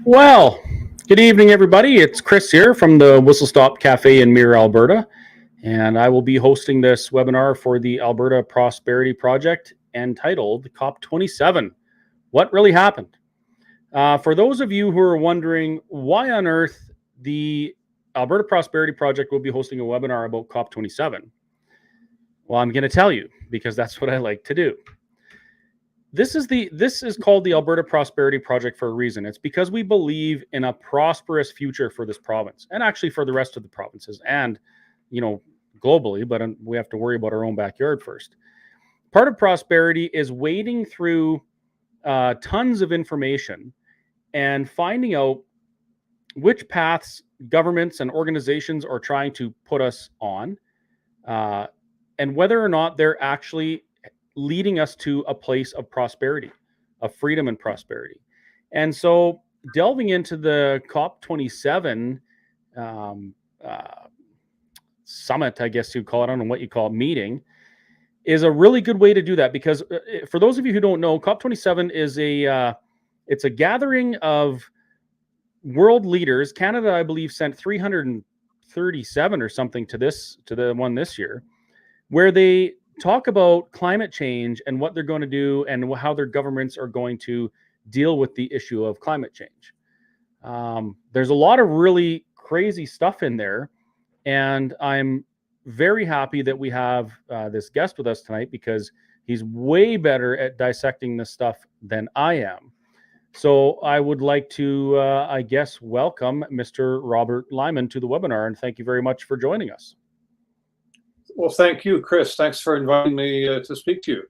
Well, good evening, everybody. It's Chris here from the Whistle Stop Cafe in Mirror, Alberta, and I will be hosting this webinar for the Alberta Prosperity Project entitled COP27, What Really Happened? For those of you who are wondering why on earth the Alberta Prosperity Project will be hosting a webinar about COP27, well, I'm going to tell you because that's what I like to do. This is called the Alberta Prosperity Project for a reason. It's because we believe in a prosperous future for this province and actually for the rest of the provinces and, globally, but we have to worry about our own backyard first. Part of prosperity is wading through tons of information and finding out which paths governments and organizations are trying to put us on and whether or not they're actually leading us to a place of prosperity, of freedom and prosperity. And so delving into the COP27 summit, I guess you'd call it, I don't know what you call it, meeting, is a really good way to do that. Because for those of you who don't know, COP27 is it's a gathering of world leaders. Canada, I believe, sent 337 or something to the one this year, where they talk about climate change and what they're going to do and how their governments are going to deal with the issue of climate change. There's a lot of really crazy stuff in there, and I'm very happy that we have this guest with us tonight because he's way better at dissecting this stuff than I am. So I would like to, welcome Mr. Robert Lyman to the webinar, and thank you very much for joining us. Well, thank you, Chris. Thanks for inviting me to speak to you.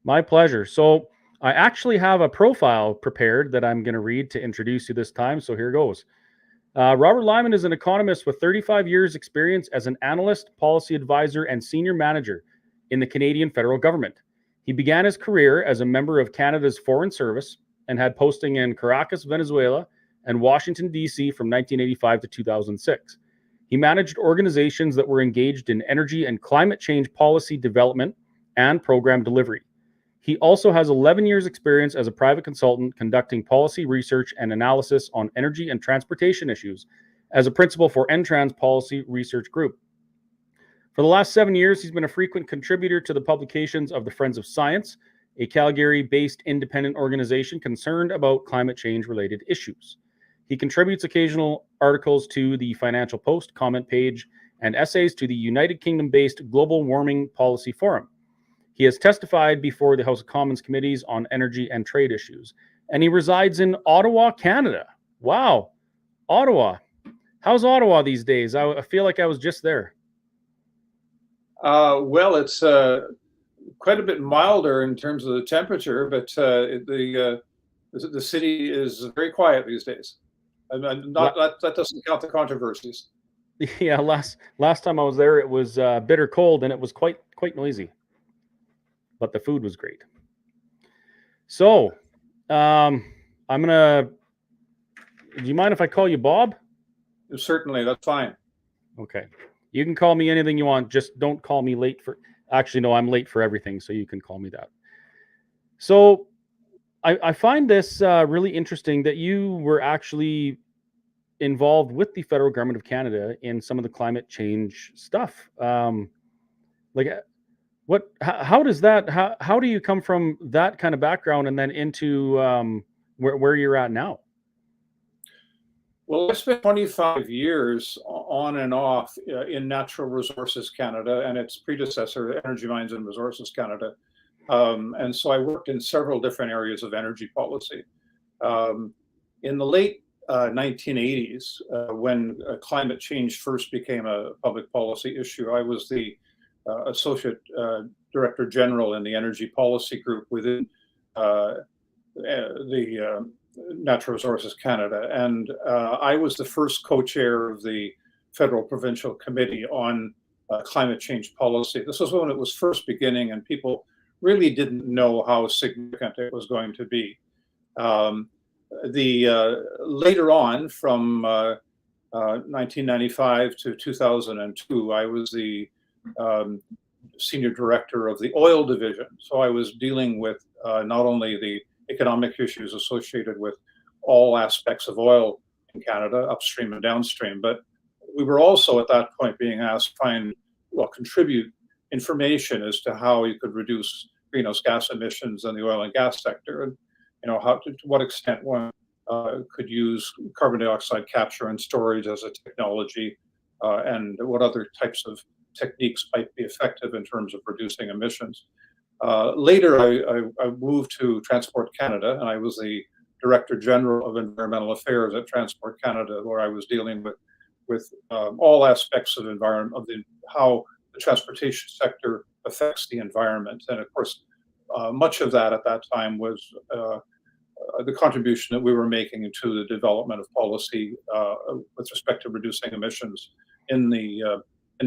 My pleasure. So I actually have a profile prepared that I'm going to read to introduce you this time. So here goes. Robert Lyman is an economist with 35 years experience as an analyst, policy advisor, and senior manager in the Canadian federal government. He began his career as a member of Canada's Foreign Service and had posting in Caracas, Venezuela, and Washington, D.C. from 1985 to 2006. He managed organizations that were engaged in energy and climate change policy development and program delivery. He also has 11 years experience as a private consultant conducting policy research and analysis on energy and transportation issues as a principal for NTRANS Policy Research Group. For the last 7 years, he's been a frequent contributor to the publications of the Friends of Science, a Calgary-based independent organization concerned about climate change-related issues. He contributes occasional articles to the Financial Post comment page and essays to the United Kingdom-based Global Warming Policy Forum. He has testified before the House of Commons committees on energy and trade issues, and he resides in Ottawa, Canada. Wow, Ottawa. How's Ottawa these days? I feel like I was just there. Well, it's quite a bit milder in terms of the temperature, but the city is very quiet these days. That doesn't count the controversies. Yeah, last time I was there, it was bitter cold and it was quite noisy, but the food was great. So, do you mind if I call you Bob? Certainly, that's fine. Okay, you can call me anything you want. Just don't call me late for. Actually, no, I'm late for everything, so you can call me that. So, I find this really interesting that you were actually involved with the federal government of Canada in some of the climate change stuff. How does that? How do you come from that kind of background and then into where you're at now? Well, I spent 25 years on and off in Natural Resources Canada and its predecessor, Energy Mines and Resources Canada. And so I worked in several different areas of energy policy. In the late 1980s, when climate change first became a public policy issue, I was the Associate Director General in the Energy Policy Group within the Natural Resources Canada. And I was the first co-chair of the Federal Provincial Committee on Climate Change Policy. This was when it was first beginning and people really didn't know how significant it was going to be. Later on, from 1995 to 2002, I was the senior director of the oil division. So I was dealing with not only the economic issues associated with all aspects of oil in Canada, upstream and downstream. But we were also at that point being asked to contribute information as to how you could reduce greenhouse gas emissions in the oil and gas sector, and to what extent one could use carbon dioxide capture and storage as a technology, and what other types of techniques might be effective in terms of reducing emissions. Later, I moved to Transport Canada, and I was the Director General of Environmental Affairs at Transport Canada, where I was dealing with all aspects of how the transportation sector affects the environment. And of course, much of that at that time was the contribution that we were making to the development of policy with respect to reducing emissions in the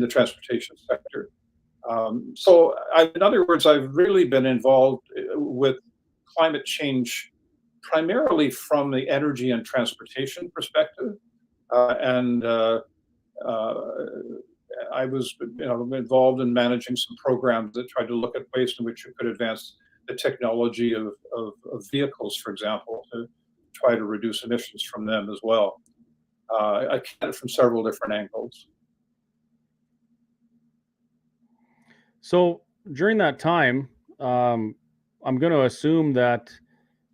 transportation sector. So, in other words, I've really been involved with climate change primarily from the energy and transportation perspective, and I was involved in managing some programs that tried to look at ways in which you could advance the technology of vehicles, for example, to try to reduce emissions from them as well. I came at it from several different angles. So during that time, I'm going to assume that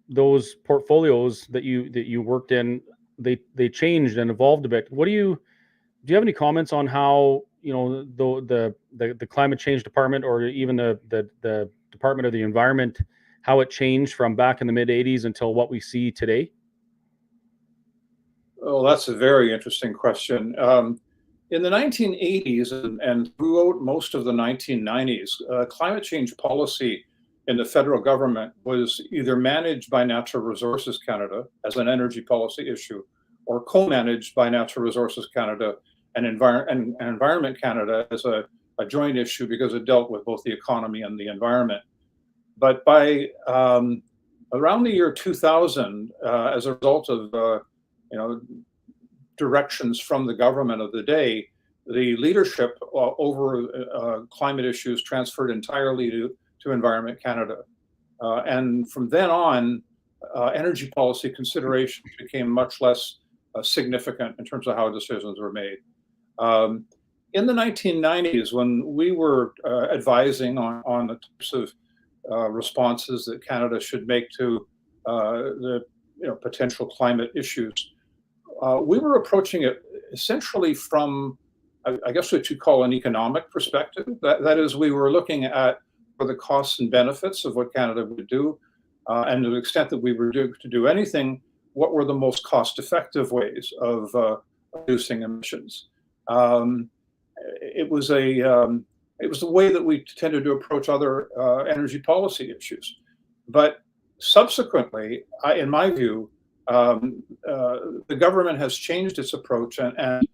those portfolios that you worked in, they changed and evolved a bit. Do you have any comments on how the climate change department, or even the Department of the Environment, how it changed from back in the mid 80s until what we see today? Oh, that's a very interesting question. In the 1980s and throughout most of the 1990s, climate change policy in the federal government was either managed by Natural Resources Canada as an energy policy issue, or co-managed by Natural Resources Canada and Environment Canada as a joint issue, because it dealt with both the economy and the environment. But by around the year 2000, as a result of directions from the government of the day, the leadership over climate issues transferred entirely to Environment Canada. And from then on, energy policy considerations became much less significant in terms of how decisions were made. In the 1990s, when we were advising on the types of responses that Canada should make to the potential climate issues, we were approaching it essentially from, I guess, what you call an economic perspective. That is, we were looking at for the costs and benefits of what Canada would do, and to the extent that we were to do anything, what were the most cost-effective ways of reducing emissions. It was the way that we tended to approach other energy policy issues. But subsequently, in my view, the government has changed its approach, and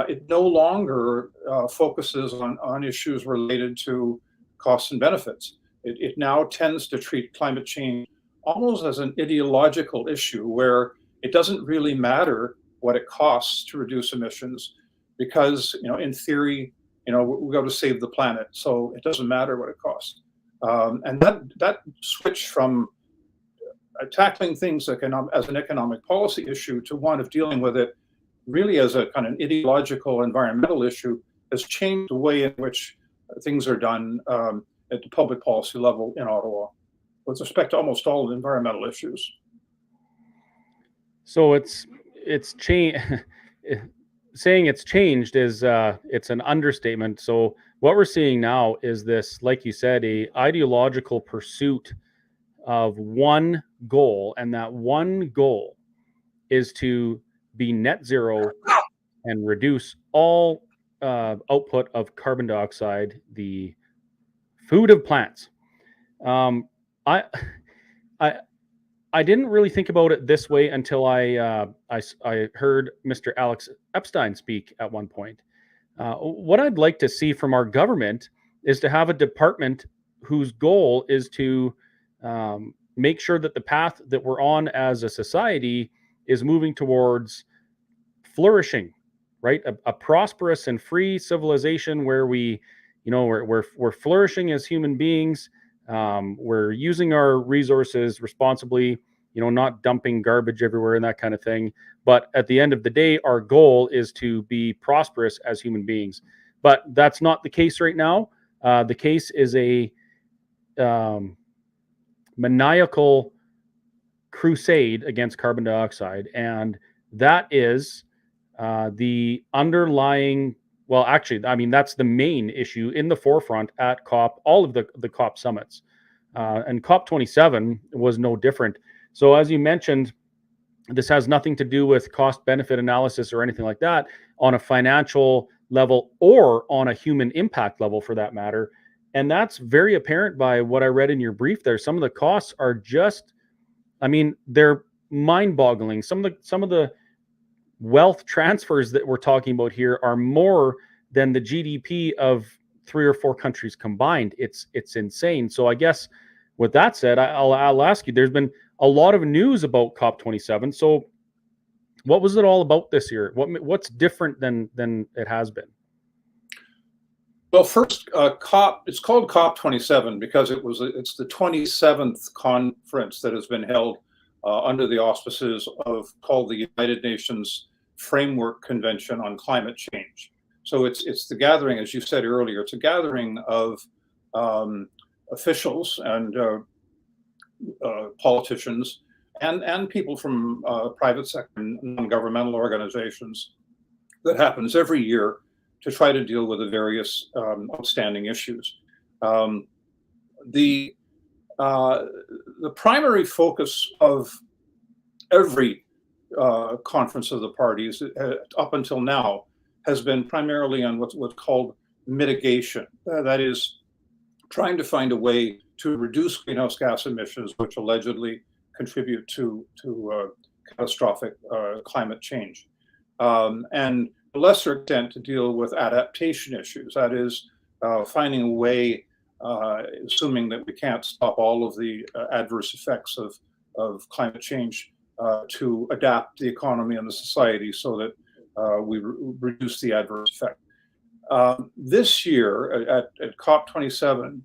it no longer focuses on issues related to costs and benefits. It now tends to treat climate change almost as an ideological issue, where it doesn't really matter what it costs to reduce emissions, because in theory, we got to save the planet, so it doesn't matter what it costs. And that switch from tackling things as an economic policy issue to one of dealing with it really as a kind of ideological environmental issue has changed the way in which things are done at the public policy level in Ottawa with respect to almost all the environmental issues. So it's changed. Saying it's changed is it's an understatement. So what we're seeing now is this, like you said, a ideological pursuit of one goal, and that one goal is to be net zero and reduce all output of carbon dioxide, the food of plants. I didn't really think about it this way until I heard Mr. Alex Epstein speak at one point. What I'd like to see from our government is to have a department whose goal is to make sure that the path that we're on as a society is moving towards flourishing, right? A prosperous and free civilization where we're flourishing as human beings. We're using our resources responsibly, not dumping garbage everywhere and that kind of thing. But at the end of the day, our goal is to be prosperous as human beings. But that's not the case right now. The case is a maniacal crusade against carbon dioxide, and that is the underlying. Well, actually, I mean, that's the main issue in the forefront at COP, all of the COP summits, and COP27 was no different. So, as you mentioned, this has nothing to do with cost benefit analysis or anything like that on a financial level or on a human impact level, for that matter. And that's very apparent by what I read in your brief there. Some of the costs are just, I mean, they're mind-boggling. Some of the wealth transfers that we're talking about here are more than the GDP of 3 or 4 countries combined. It's insane. So I guess with that said, I'll ask you, there's been a lot of news about COP27. So what was it all about this year? What's different than it has been? Well, first, it's called COP27 because it's the 27th conference that has been held under the auspices called the United Nations Framework Convention on Climate Change. So it's the gathering, as you said earlier, it's a gathering of officials and politicians and people from private sector and non-governmental organizations that happens every year to try to deal with the various outstanding issues. The primary focus of every conference of the parties up until now has been primarily on what's called mitigation. That is, trying to find a way to reduce greenhouse gas emissions, which allegedly contribute to catastrophic climate change. And to a lesser extent, to deal with adaptation issues. That is, finding a way, assuming that we can't stop all of the adverse effects of climate change, to adapt the economy and the society so that we reduce the adverse effect. This year at COP27,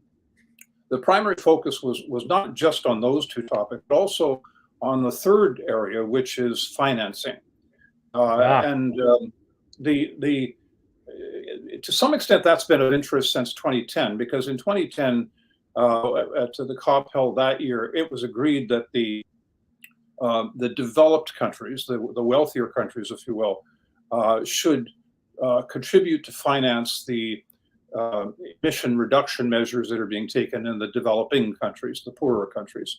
the primary focus was not just on those two topics, but also on the third area, which is financing. And to some extent, that's been of interest since 2010, because in 2010, at the COP held that year, it was agreed that the developed countries, the wealthier countries, if you will, should contribute to finance the emission reduction measures that are being taken in the developing countries, the poorer countries,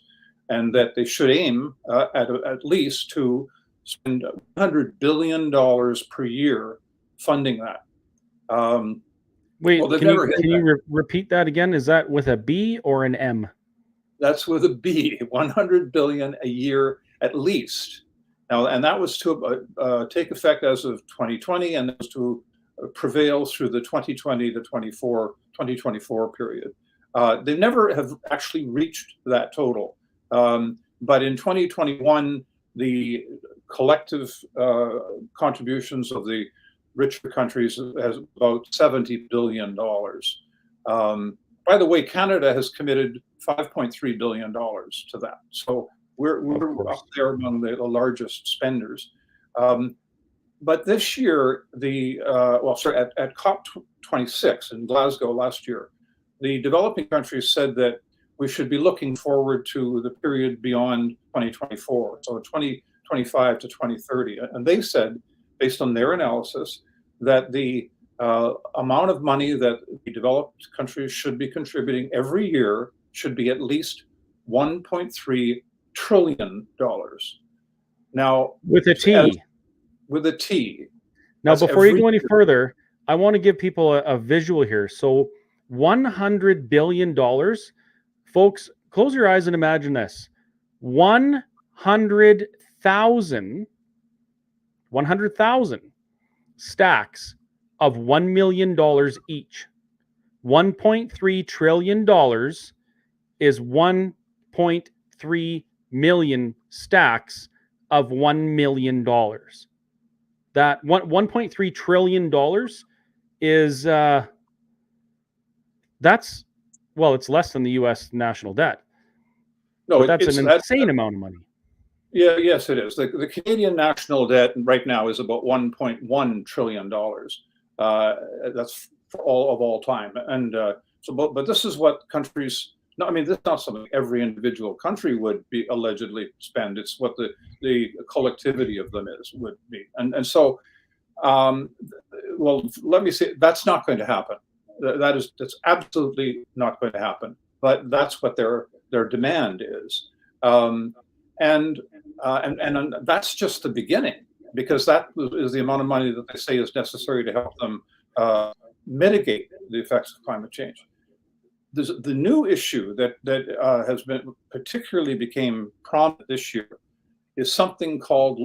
and that they should aim at least to spend $100 billion per year funding that. Wait, well, can you repeat that again? Is that with a B or an M? That's with a B, 100 billion a year at least. Now, and that was to take effect as of 2020, and was to prevail through the 2020 to 2024 period. They never have actually reached that total. But in 2021, the collective contributions of the richer countries has about $70 billion. By the way, Canada has committed $5.3 billion to that. So we're up there among the largest spenders. But this year, at COP26 in Glasgow last year, the developing countries said that we should be looking forward to the period beyond 2024, so 2025 to 2030. And they said, based on their analysis, that the amount of money that the developed countries should be contributing every year should be at least $1.3 trillion. Now, with a T. With a T. Now, before you go any further, I want to give people a visual here. So $100 billion, folks, close your eyes and imagine this. 100,000 stacks of $1 million each. $1.3 trillion is 1.3 million stacks of $1 million. That $1.3 trillion is that's, well, it's less than the U.S. national debt. No, but that's an insane amount of money. Yeah, yes, it is. The Canadian national debt right now is about $1.1 trillion. That's for all time. And but this is what countries. No, I mean, this is not something every individual country would be allegedly spend. It's what the collectivity of them would be. And so, well, let me say that's not going to happen. That's absolutely not going to happen. But that's what their demand is. Um, and that's just the beginning, because that is the amount of money that they say is necessary to help them mitigate the effects of climate change. The new issue that has been particularly became prominent this year is something called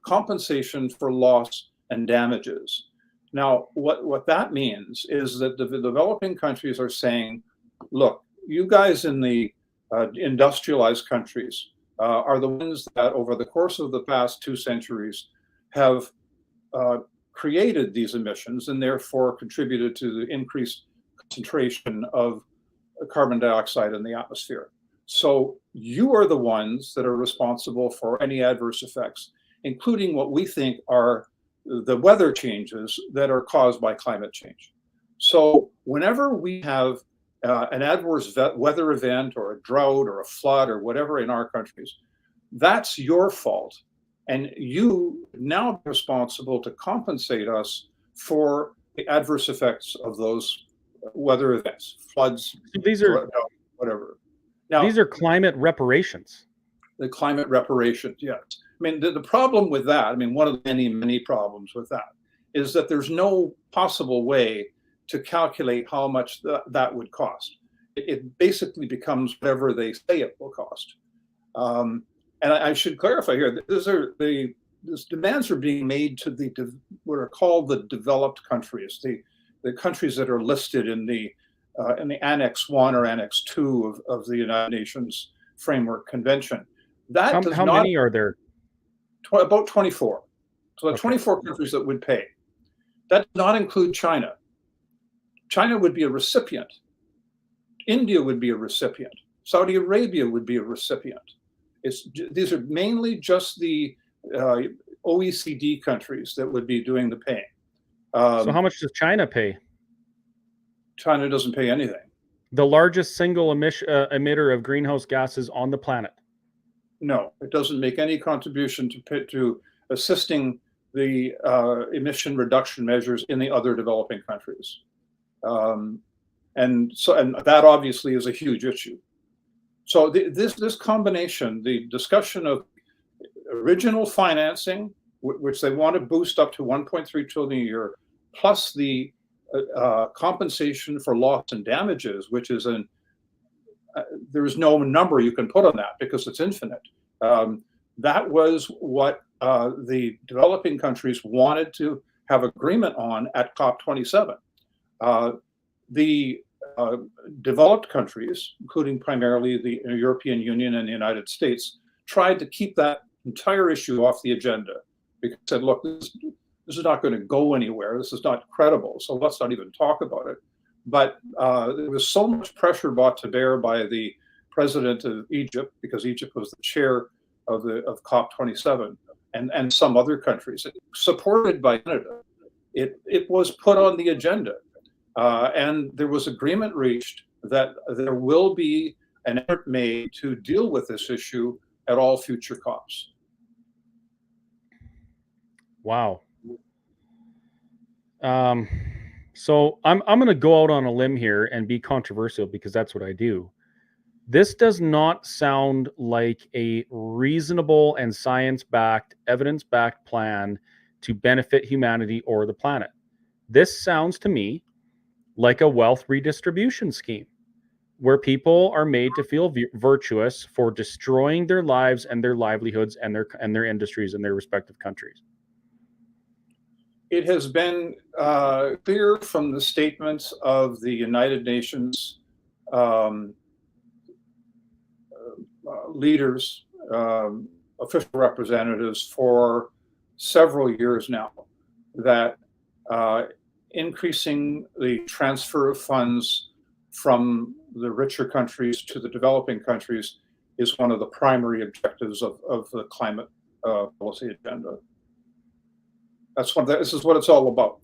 compensation for loss and damages. Now, what that means is that the developing countries are saying, look, you guys in the industrialized countries are the ones that over the course of the past 2 centuries have created these emissions and therefore contributed to the increased concentration of carbon dioxide in the atmosphere. So you are the ones that are responsible for any adverse effects, including what we think are the weather changes that are caused by climate change. So whenever we have an adverse weather event or a drought or a flood or whatever in our countries, that's your fault. And you now are responsible to compensate us for the adverse effects of those weather events, floods, These are whatever. Now, these are climate reparations. the climate reparations, yes. I mean, the problem with that, I mean, one of the many, many problems with that is that there's no possible way to calculate how much that would cost. It basically becomes whatever they say it will cost. And I should clarify here, these demands are being made to what are called the developed countries, the countries that are listed in the Annex 1 or Annex 2 of the United Nations Framework Convention. How many are there? About 24. So Okay. 24 countries that would pay. That does not include China. China would be a recipient. India would be a recipient. Saudi Arabia would be a recipient. These are mainly just the OECD countries that would be doing the paying. So how much does China pay? China doesn't pay anything. The largest single emitter of greenhouse gases on the planet. No, it doesn't make any contribution to assisting the emission reduction measures in the other developing countries. And that obviously is a huge issue. So this combination, the discussion of original financing, which they want to boost up to 1.3 trillion a year, plus the compensation for loss and damages, which is there is no number you can put on that because it's infinite. That was what the developing countries wanted to have agreement on at COP27. The developed countries, including primarily the European Union and the United States, tried to keep that entire issue off the agenda because they said, look, this is not going to go anywhere. This is not credible. So let's not even talk about it. But there was so much pressure brought to bear by the president of Egypt, because Egypt was the chair of COP27, and some other countries, supported by Canada. It was put on the agenda. And there was agreement reached that there will be an effort made to deal with this issue at all future COPs. Wow. So I'm going to go out on a limb here and be controversial because that's what I do. This does not sound like a reasonable and science-backed, evidence-backed plan to benefit humanity or the planet. This sounds to me like a wealth redistribution scheme where people are made to feel virtuous for destroying their lives and their livelihoods and their industries in their respective countries. It has been clear from the statements of the United Nations leaders, official representatives for several years now, that increasing the transfer of funds from the richer countries to the developing countries is one of the primary objectives of the climate policy agenda. This is what it's all about.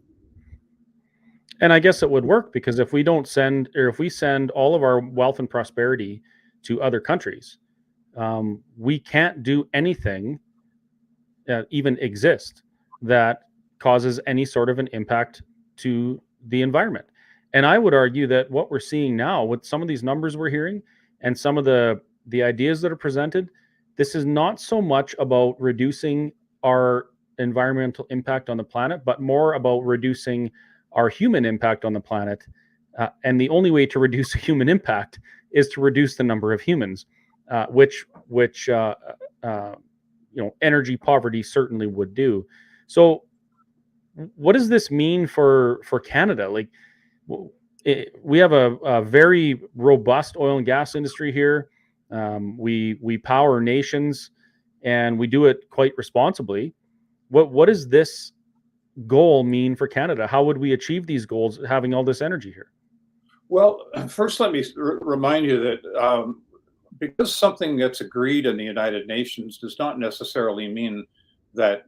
And I guess it would work, because if we don't send, or if we send all of our wealth and prosperity to other countries, we can't do anything even exist that causes any sort of an impact to the environment. And I would argue that what we're seeing now with some of these numbers we're hearing and some of the ideas that are presented, this is not so much about reducing our environmental impact on the planet, but more about reducing our human impact on the planet. And the only way to reduce human impact is to reduce the number of humans, which energy poverty certainly would do. So what does this mean for Canada? Like, we have a very robust oil and gas industry here. We power nations, and we do it quite responsibly. What does this goal mean for Canada? How would we achieve these goals having all this energy here? Well, first, let me remind you that because something gets agreed in the United Nations does not necessarily mean that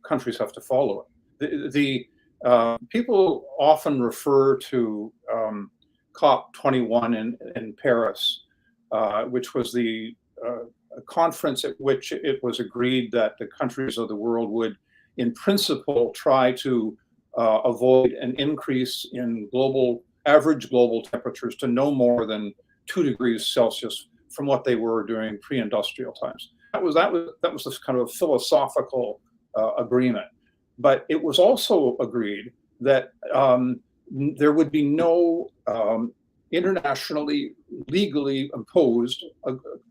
countries have to follow it. The people often refer to COP27 in Paris, which was the conference at which it was agreed that the countries of the world would, in principle, try to avoid an increase in average global temperatures to no more than 2 degrees Celsius from what they were during pre-industrial times. That was this kind of philosophical agreement. But it was also agreed that there would be no internationally, legally imposed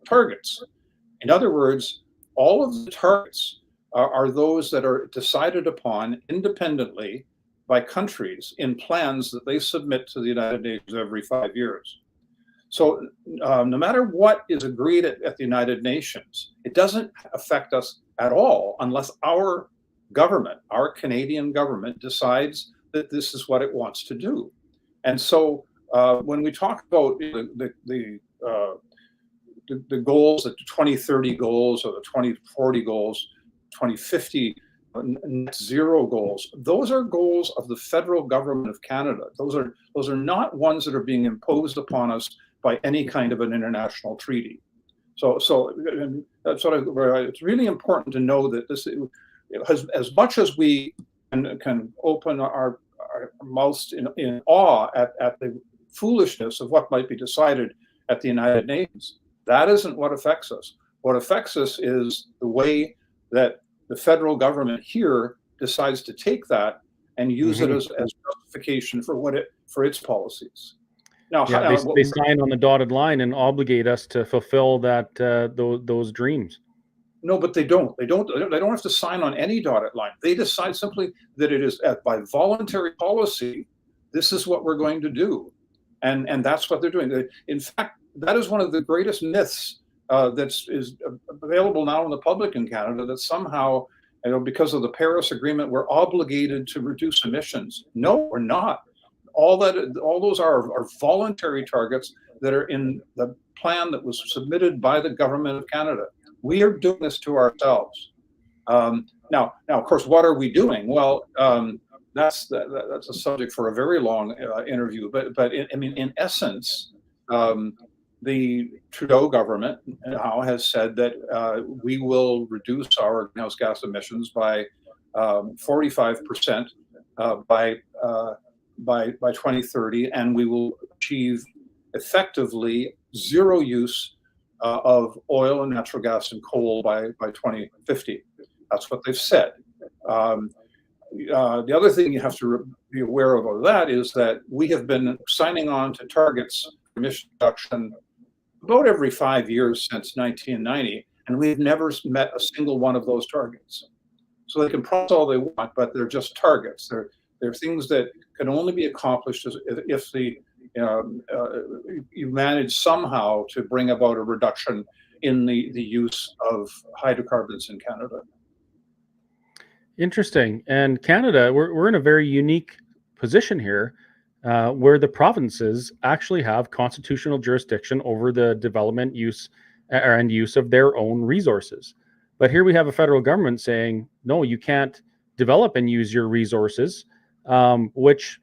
targets. In other words, all of the targets are those that are decided upon independently by countries in plans that they submit to the United Nations every 5 years. So no matter what is agreed at the United Nations, it doesn't affect us at all unless our government, our Canadian government, decides that this is what it wants to do. And so when we talk about the goals, the 2030 goals or the 2040 goals, 2050 net zero goals, those are goals of the federal government of Canada. Those are not ones that are being imposed upon us by any kind of an international treaty. So that's it's really important to know that this, as much as we can open our mouths in awe at the foolishness of what might be decided at the United Nations, that isn't what affects us. What affects us is the way that the federal government here decides to take that and use it as justification for its policies. Now, they sign on the dotted line and obligate us to fulfill those dreams. No, but they don't. They don't have to sign on any dotted line. They decide simply that it is by voluntary policy. This is what we're going to do, and that's what they're doing. In fact, that is one of the greatest myths that is available now in the public in Canada, that somehow, because of the Paris Agreement, we're obligated to reduce emissions. No, we're not. All those are voluntary targets that are in the plan that was submitted by the government of Canada. We are doing this to ourselves. Now, of course, what are we doing? Well, that's a subject for a very long interview. But in essence, the Trudeau government now has said that we will reduce our greenhouse gas emissions by 45% by 2030, and we will achieve effectively zero use of oil and natural gas and coal by 2050. That's what they've said. The other thing you have to be aware of that is that we have been signing on to targets for emission reduction about every 5 years since 1990, and we've never met a single one of those targets. So they can promise all they want, but they're just targets. They're things that can only be accomplished if you manage somehow to bring about a reduction in the use of hydrocarbons in Canada. Interesting. And Canada, we're in a very unique position here. where the provinces actually have constitutional jurisdiction over the development and use of their own resources. But here we have a federal government saying, no, you can't develop and use your resources, which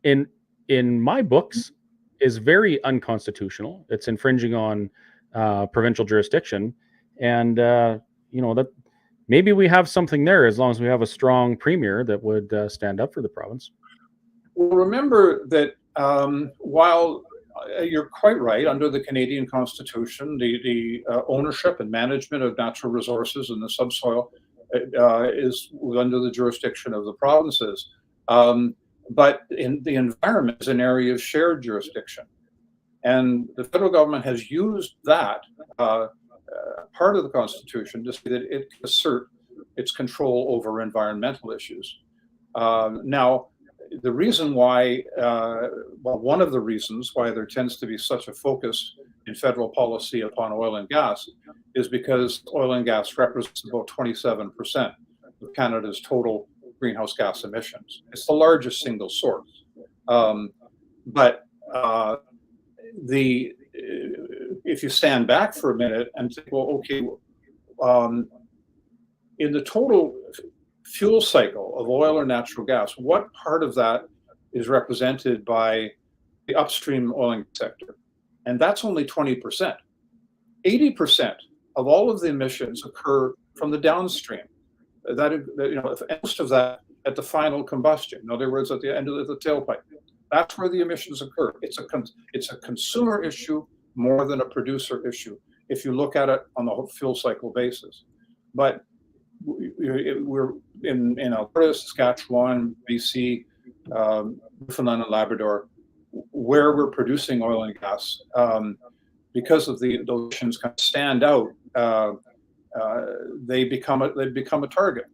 in my books is very unconstitutional. It's infringing on provincial jurisdiction, and that maybe we have something there as long as we have a strong premier that would stand up for the province. Well, remember that while you're quite right, under the Canadian Constitution, the ownership and management of natural resources in the subsoil is under the jurisdiction of the provinces. But in the environment is an area of shared jurisdiction. And the federal government has used that part of the Constitution to say that it can assert its control over environmental issues. Now, the reason why, one of the reasons why there tends to be such a focus in federal policy upon oil and gas is because oil and gas represents about 27% of Canada's total greenhouse gas emissions. It's the largest single source. But if you stand back for a minute and think, well, okay, in the total fuel cycle of oil or natural gas, what part of that is represented by the upstream oil and gas sector? And that's only 20%. 80% of all of the emissions occur from the downstream. Most of that at the final combustion. In other words, at the end of the tailpipe. That's where the emissions occur. It's a consumer issue more than a producer issue, if you look at it on the fuel cycle basis. But we're in Alberta, Saskatchewan, BC, Newfoundland and Labrador, where we're producing oil and gas, because of those emissions kind of stand out. They become a target,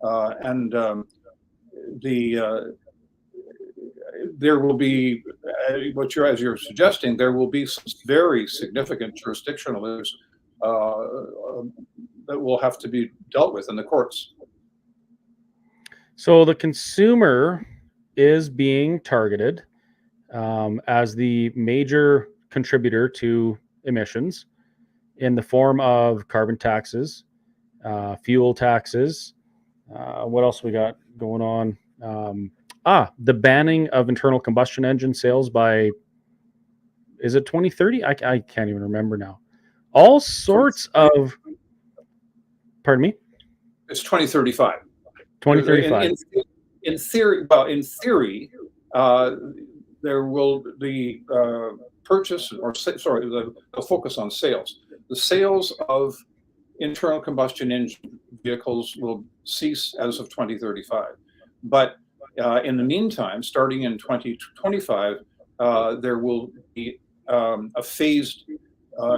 and there will be, as you're suggesting, there will be some very significant jurisdictional issues that will have to be dealt with in the courts. So the consumer is being targeted as the major contributor to emissions in the form of carbon taxes, fuel taxes. What else we got going on? The banning of internal combustion engine sales by, is it 2030? I can't even remember now. All sorts of, pardon me? It's 2035. 2035. In theory, there will be purchase, or the focus on sales. The sales of internal combustion engine vehicles will cease as of 2035. But in the meantime, starting in 2025, there will be a phased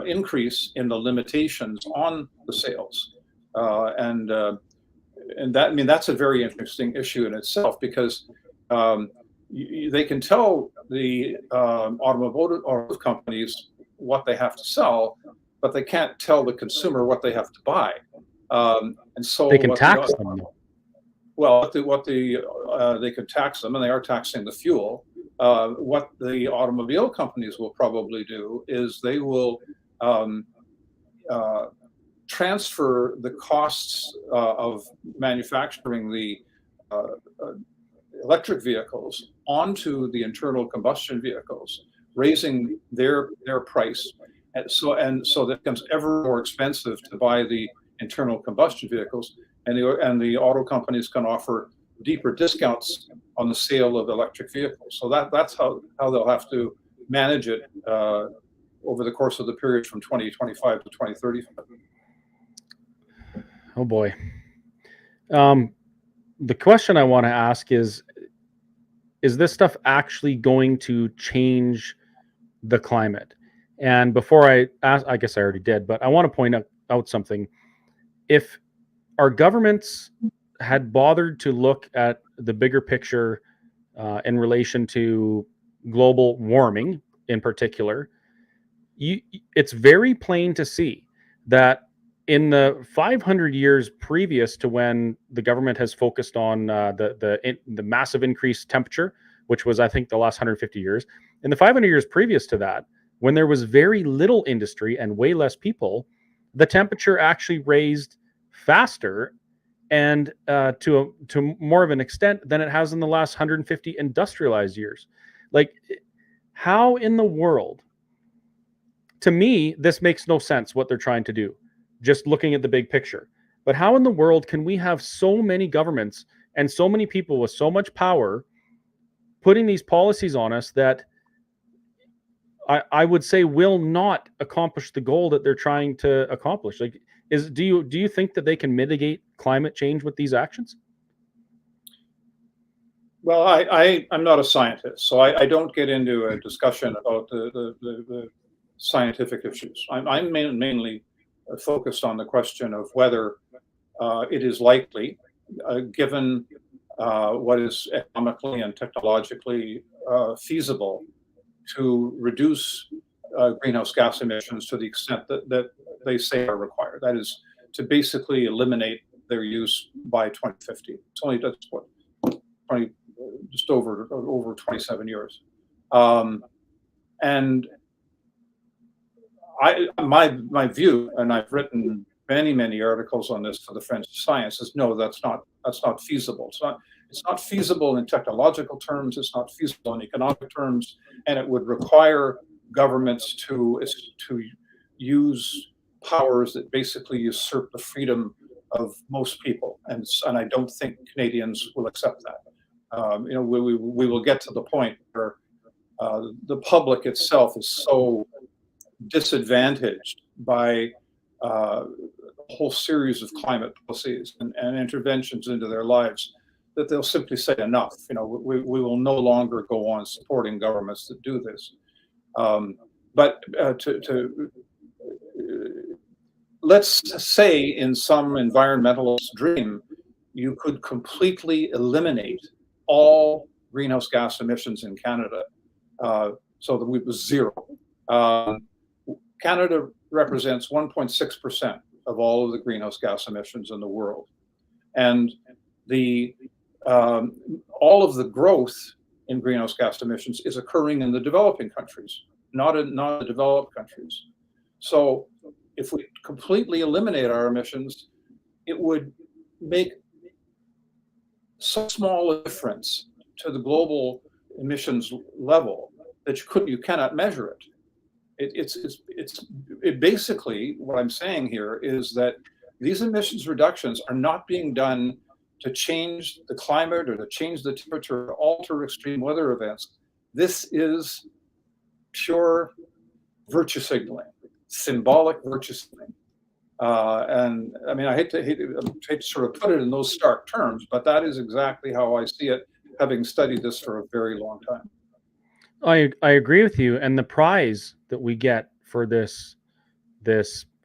increase in the limitations on the sales, and that, that's a very interesting issue in itself, because they can tell the automotive companies what they have to sell, but they can't tell the consumer what they have to buy, and so they can tax them. Well, they could tax them, and they are taxing the fuel. What the automobile companies will probably do is they will transfer the costs of manufacturing the electric vehicles onto the internal combustion vehicles, raising their price, and so that it becomes ever more expensive to buy the internal combustion vehicles, and the auto companies can offer deeper discounts on the sale of electric vehicles. So that's how they'll have to manage it over the course of the period from 2025 to 2035. Oh boy. The question I want to ask is this stuff actually going to change the climate? And before I ask, I guess I already did, but I want to point out something. If our governments had bothered to look at the bigger picture in relation to global warming in particular, it's very plain to see that in the 500 years previous to when the government has focused on the massive increased temperature which was, I think, the last 150 years. In the 500 years previous to that, when there was very little industry and way less people, the temperature actually raised faster and to more of an extent than it has in the last 150 industrialized years. Like, how in the world? To me, this makes no sense what they're trying to do, just looking at the big picture. But how in the world can we have so many governments and so many people with so much power putting these policies on us that I would say will not accomplish the goal that they're trying to accomplish? Like, do you think that they can mitigate climate change with these actions? Well, I'm not a scientist, so I don't get into a discussion about the scientific issues. I'm mainly focused on the question of whether it is likely, given what is economically and technologically feasible, to reduce greenhouse gas emissions to the extent that they say are required. That is, to basically eliminate their use by 2050. It's only that's what 20, just over 27 years, and my view, and I've written many articles on this for the Friends of Science, is no, that's not feasible. It's not feasible in technological terms. It's not feasible in economic terms, and it would require governments to use powers that basically usurp the freedom of most people, and I don't think Canadians will accept that. We will get to the point where the public itself is so disadvantaged by a whole series of climate policies and interventions into their lives that they'll simply say enough. We will no longer go on supporting governments that do this. But let's say in some environmentalist dream, you could completely eliminate all greenhouse gas emissions in Canada, so that it was zero. Canada represents 1.6% of all of the greenhouse gas emissions in the world, and all of the growth in greenhouse gas emissions is occurring in the developing countries, not in the developed countries. So, if we completely eliminate our emissions, it would make so small a difference to the global emissions level that you cannot measure it. It basically, what I'm saying here is that these emissions reductions are not being done to change the climate or to change the temperature or alter extreme weather events. This is pure virtue signaling, symbolic virtue signaling. And I mean, I hate to sort of put it in those stark terms, but that is exactly how I see it, having studied this for a very long time. I agree with you, and the prize that we get for this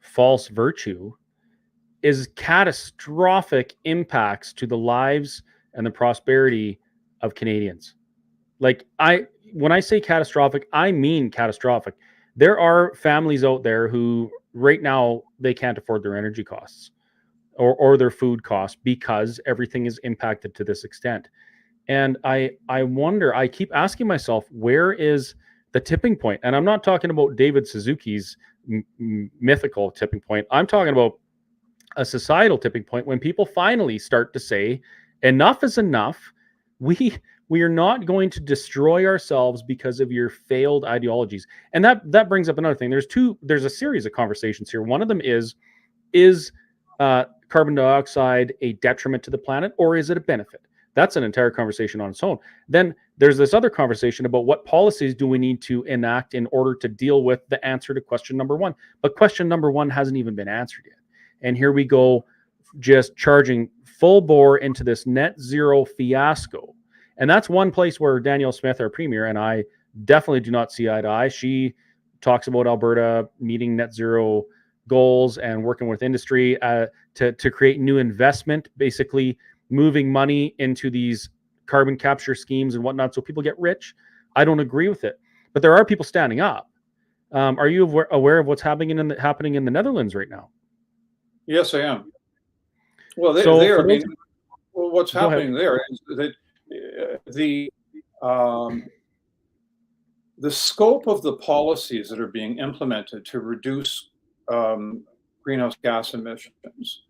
false virtue is catastrophic impacts to the lives and the prosperity of Canadians. Like, when I say catastrophic, I mean catastrophic. There are families out there who right now they can't afford their energy costs or their food costs because everything is impacted to this extent. And I wonder, I keep asking myself, where is the tipping point? And I'm not talking about David Suzuki's mythical tipping point. I'm talking about a societal tipping point when people finally start to say, enough is enough. We are not going to destroy ourselves because of your failed ideologies. And that brings up another thing. There's a series of conversations here. One of them is carbon dioxide a detriment to the planet, or is it a benefit? That's an entire conversation on its own. Then there's this other conversation about what policies do we need to enact in order to deal with the answer to question number one. But question number one hasn't even been answered yet. And here we go, just charging full bore into this net zero fiasco. And that's one place where Danielle Smith, our premier, and I definitely do not see eye to eye. She talks about Alberta meeting net zero goals and working with industry to create new investment, basically moving money into these carbon capture schemes and whatnot so people get rich. I don't agree with it. But there are people standing up. Are you aware of what's happening in the Netherlands right now? Yes, I am. Well, what's happening there is that the The scope of the policies that are being implemented to reduce greenhouse gas emissions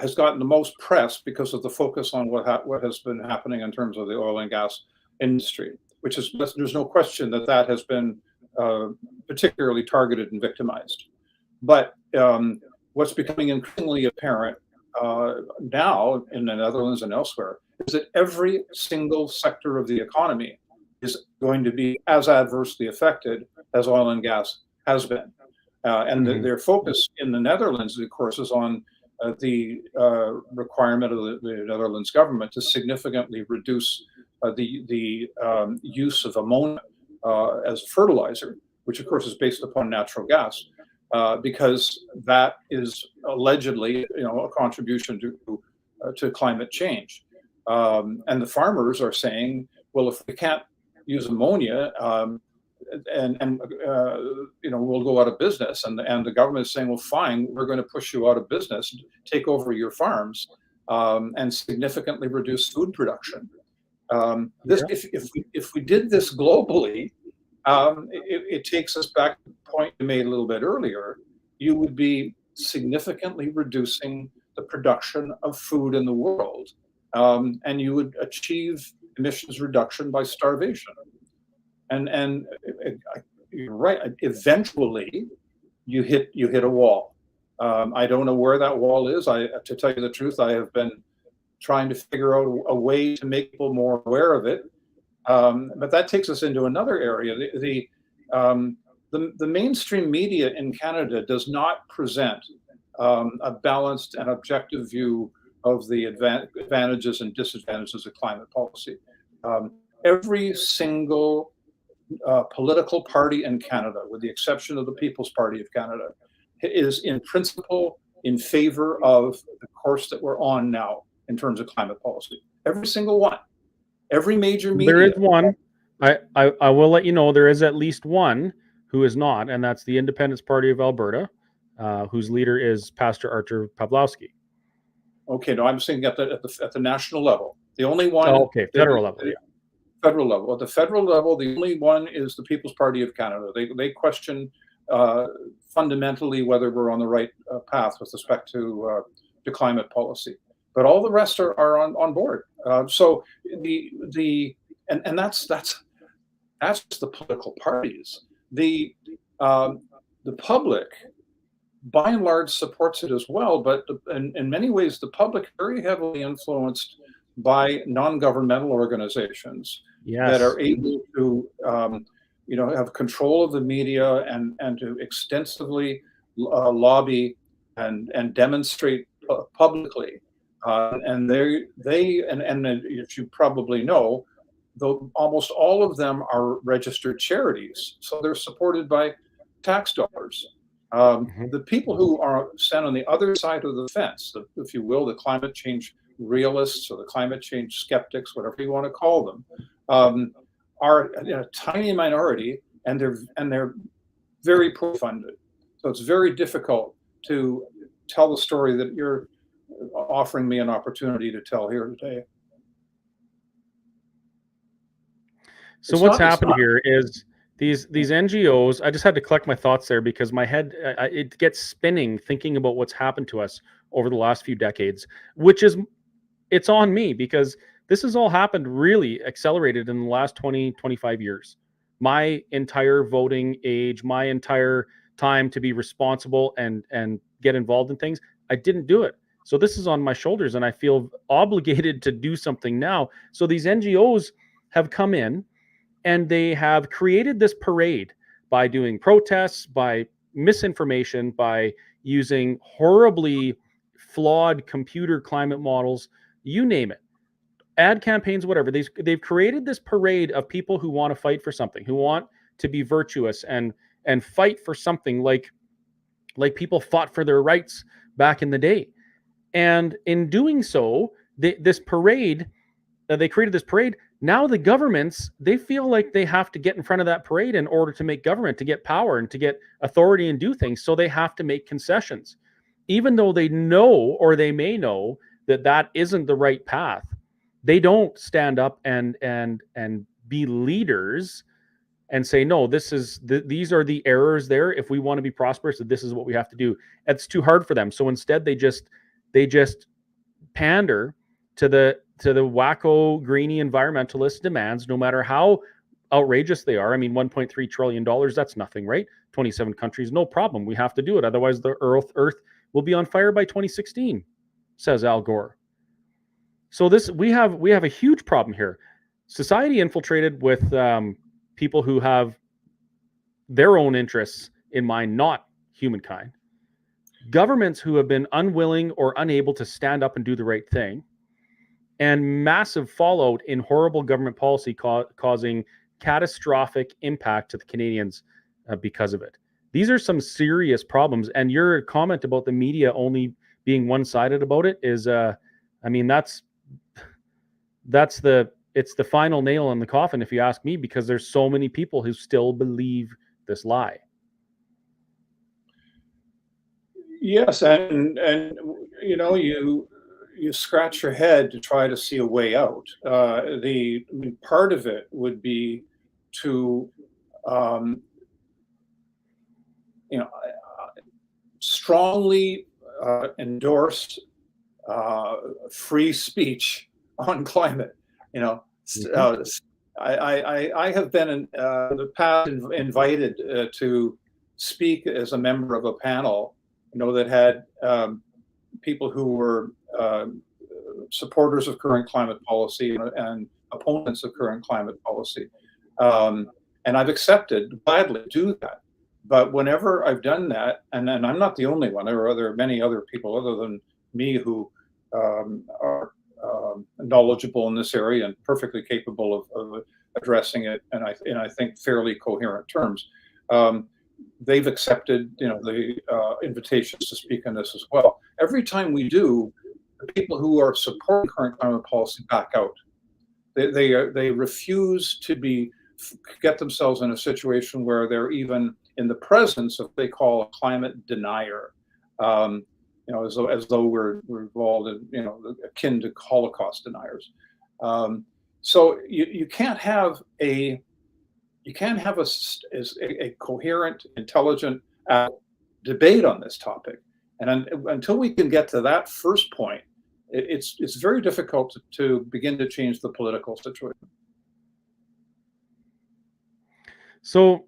has gotten the most press because of the focus on what has been happening in terms of the oil and gas industry, which is, there's no question that that has been particularly targeted and victimized. But what's becoming increasingly apparent now in the Netherlands and elsewhere is that every single sector of the economy is going to be as adversely affected as oil and gas has been. Their focus in the Netherlands, of course, is on the requirement of the Netherlands government to significantly reduce the use of ammonia as fertilizer, which of course is based upon natural gas, because that is allegedly, a contribution to climate change. And the farmers are saying, well, if we can't use ammonia, we'll go out of business. And the government is saying, well, fine, we're going to push you out of business, take over your farms, and significantly reduce food production. If we did this globally, it takes us back to the point you made a little bit earlier. You would be significantly reducing the production of food in the world, and you would achieve emissions reduction by starvation. And you're right. Eventually, you hit a wall. I don't know where that wall is. To tell you the truth, I have been trying to figure out a way to make people more aware of it. But that takes us into another area. The mainstream media in Canada does not present a balanced and objective view of the advantages and disadvantages of climate policy. Every single political party in Canada, with the exception of the People's Party of Canada, is in principle in favor of the course that we're on now in terms of climate policy. Every single one. Every major media. There is one. I will let you know there is at least one who is not, and that's the Independence Party of Alberta, whose leader is Pastor Artur Pawlowski. Okay, no, I'm saying at the national level. The only one. Oh, okay, federal level. Yeah. Federal level. At the federal level, the only one is the People's Party of Canada. They question fundamentally whether we're on the right path with respect to climate policy. But all the rest are on board. So that's the political parties. The public, by and large, supports it as well. But in many ways, the public very heavily influenced by non-governmental organizations that are able to, have control of the media and to extensively lobby and demonstrate publicly. And if you probably know, though almost all of them are registered charities, so they're supported by tax dollars. The people who are stand on the other side of the fence, if you will, the climate change realists or the climate change skeptics, whatever you want to call them, are a tiny minority, and they're very poor funded. So it's very difficult to tell the story that you're offering me an opportunity to tell here today. So what's happened here is these NGOs, I just had to collect my thoughts there because my head, it gets spinning thinking about what's happened to us over the last few decades, it's on me because this has all happened really accelerated in the last 20, 25 years. My entire voting age, my entire time to be responsible and get involved in things, I didn't do it. So this is on my shoulders and I feel obligated to do something now. So these NGOs have come in and they have created this parade by doing protests, by misinformation, by using horribly flawed computer climate models, you name it, ad campaigns, whatever. They've created this parade of people who want to fight for something, who want to be virtuous and fight for something like people fought for their rights back in the day. And in doing so, they created this parade. Now the governments, they feel like they have to get in front of that parade in order to make government, to get power and to get authority and do things. So they have to make concessions, even though they know, or they may know, that isn't the right path. They don't stand up and be leaders and say, no, these are the errors there. If we want to be prosperous, this is what we have to do. It's too hard for them. So instead they just pander to the wacko greeny environmentalist demands, no matter how outrageous they are. I mean, $1.3 trillion, that's nothing, right? 27 countries, no problem. We have to do it. Otherwise the earth will be on fire by 2016, says Al Gore. So we have a huge problem here. Society infiltrated with people who have their own interests in mind, not humankind. Governments who have been unwilling or unable to stand up and do the right thing, and massive fallout in horrible government policy causing catastrophic impact to the Canadians because of it. These are some serious problems. And your comment about the media only being one-sided about it is, I mean, it's the final nail in the coffin, if you ask me, because there's so many people who still believe this lie. Yes, and you know, you scratch your head to try to see a way out. Part of it would be to strongly endorse free speech on climate. You know, I have been in the past invited to speak as a member of a panel, you know, that had people who were supporters of current climate policy and opponents of current climate policy. And I've accepted gladly to do that. But whenever I've done that, and I'm not the only one, there are many other people other than me who are knowledgeable in this area and perfectly capable of addressing it, and I think fairly coherent terms. They've accepted, you know, the invitations to speak on this as well. Every time we do, the people who are supporting current climate policy back out. They refuse to get themselves in a situation where they're even in the presence of what they call a climate denier. You know, as though we're involved in, you know, akin to Holocaust deniers. So you can't have a coherent, intelligent debate on this topic, and until we can get to that first point, it's very difficult to begin to change the political situation. So,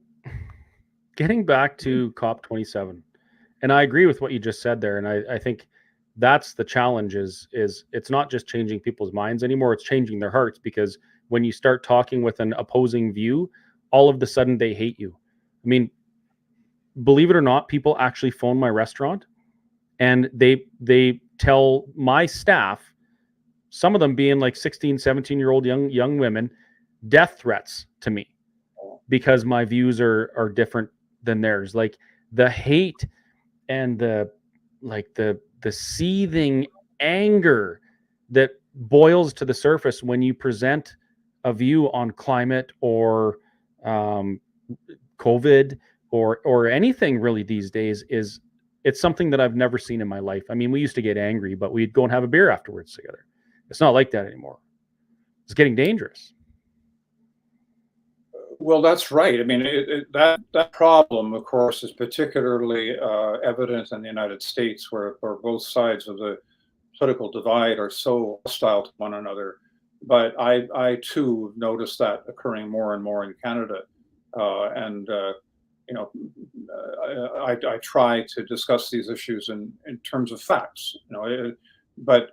getting back to COP27. And I agree with what you just said there. And I think that's the challenge is it's not just changing people's minds anymore. It's changing their hearts, because when you start talking with an opposing view, all of a sudden they hate you. I mean, believe it or not, people actually phone my restaurant and they tell my staff, some of them being like 16, 17-year-old young women, death threats to me because my views are different than theirs. Like the hate and the seething anger that boils to the surface when you present a view on climate or COVID or anything really these days it's something that I've never seen in my life. I mean, we used to get angry, but we'd go and have a beer afterwards together. It's not like that anymore. It's getting dangerous. Well, that's right. I mean, that problem, of course, is particularly evident in the United States, where both sides of the political divide are so hostile to one another. But I too noticed that occurring more and more in Canada, you know, I try to discuss these issues in terms of facts. You know, but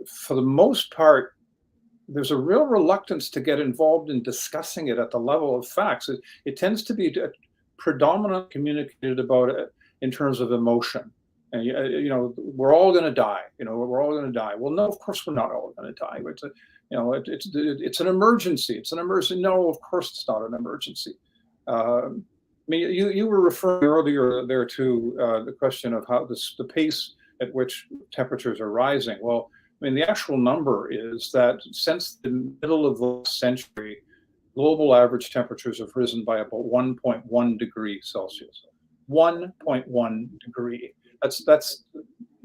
for the most part, there's a real reluctance to get involved in discussing it at the level of facts. It tends to be predominantly communicated about it in terms of emotion. And you know, we're all going to die. You know, we're all going to die. Well, no, of course we're not all going to die. It's an emergency. It's an emergency. No, of course it's not an emergency. I mean, you were referring earlier there to the question of how the pace at which temperatures are rising. Well, I mean, the actual number is that since the middle of the century, global average temperatures have risen by about 1.1 degrees Celsius. 1.1 degree. That's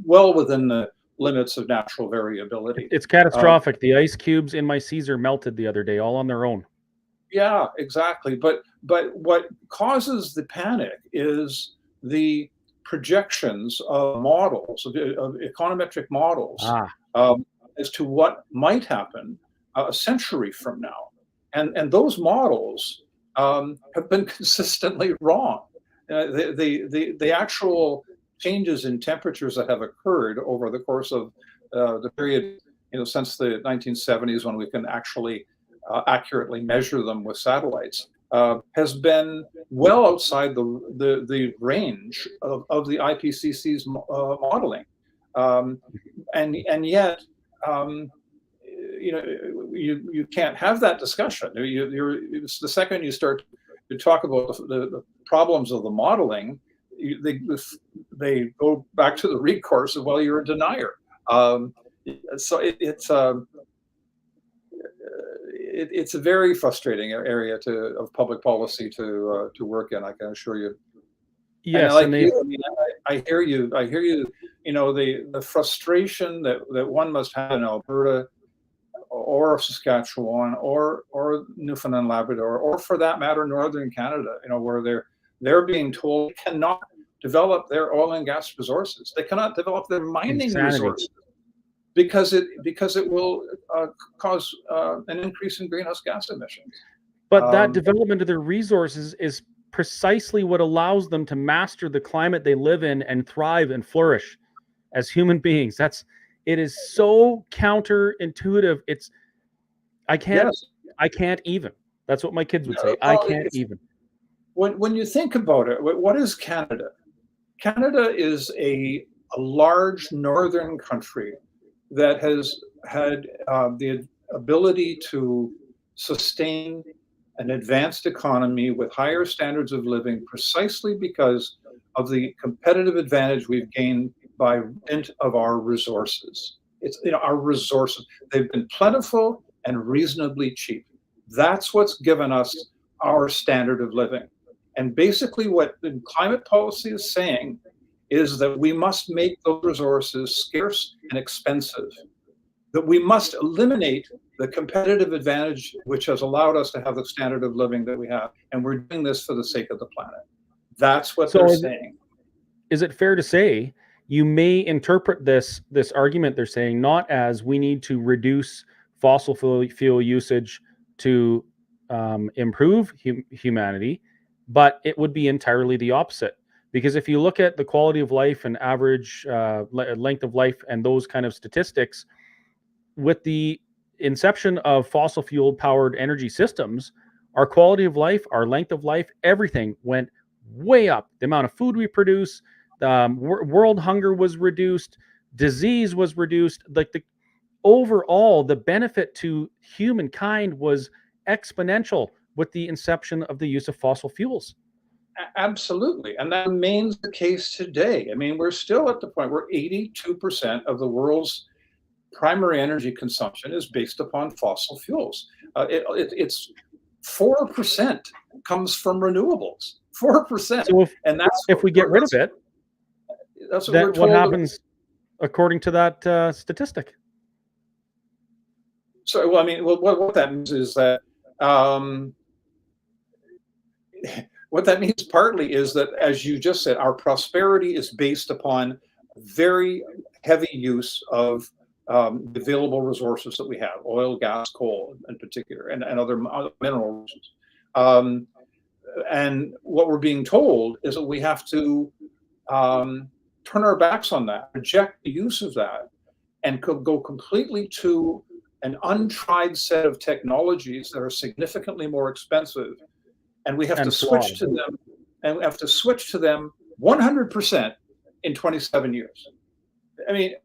well within the limits of natural variability. It's catastrophic. The ice cubes in my Caesar melted the other day, all on their own. Yeah, exactly. But what causes the panic is the projections of models, of econometric models, as to what might happen a century from now. And those models have been consistently wrong. The actual changes in temperatures that have occurred over the course of the period, since the 1970s, when we can actually accurately measure them with satellites, has been well outside the range of the IPCC's modeling, and yet you can't have that discussion. It's the second you start to talk about the problems of the modeling, they go back to the recourse of, well, you're a denier. So it's a very frustrating area of public policy to work in, I can assure you. Yes, and I hear you. The frustration that one must have in Alberta, or Saskatchewan, or Newfoundland and Labrador, or for that matter, Northern Canada, where they're being told they cannot develop their oil and gas resources. They cannot develop their mining resources because it will cause an increase in greenhouse gas emissions. But that development of their resources is precisely what allows them to master the climate they live in and thrive and flourish as human beings. It is so counterintuitive. I can't even. That's what my kids would say. I can't even. When you think about it, what is Canada? Canada is a large northern country that has had the ability to sustain an advanced economy with higher standards of living precisely because of the competitive advantage we've gained by dint of our resources. It's our resources. They've been plentiful and reasonably cheap. That's what's given us our standard of living. And basically what the climate policy is saying is that we must make those resources scarce and expensive, that we must eliminate the competitive advantage which has allowed us to have the standard of living that we have. And we're doing this for the sake of the planet. That's what they're saying. Is it fair to say you may interpret this argument they're saying not as we need to reduce fossil fuel usage to improve humanity, but it would be entirely the opposite? Because if you look at the quality of life and average length of life and those kind of statistics, with the inception of fossil fuel powered energy systems, our quality of life, our length of life, everything went way up. The amount of food we produce, world hunger was reduced, disease was reduced. Like overall, the benefit to humankind was exponential with the inception of the use of fossil fuels. Absolutely. And that remains the case today. I mean, we're still at the point where 82% of the world's primary energy consumption is based upon fossil fuels. It's 4% comes from renewables. 4%. So that's if we get rid of it, that's what then we're told. What happens according to that statistic? So, well, I mean, what that means is that what that means partly is that, as you just said, our prosperity is based upon very heavy use of the available resources that we have, oil, gas, coal in particular, and other mineral resources. And what we're being told is that we have to turn our backs on that, reject the use of that, and go completely to an untried set of technologies that are significantly more expensive. And we have to switch to them, and we have to switch to them 100% in 27 years. I mean,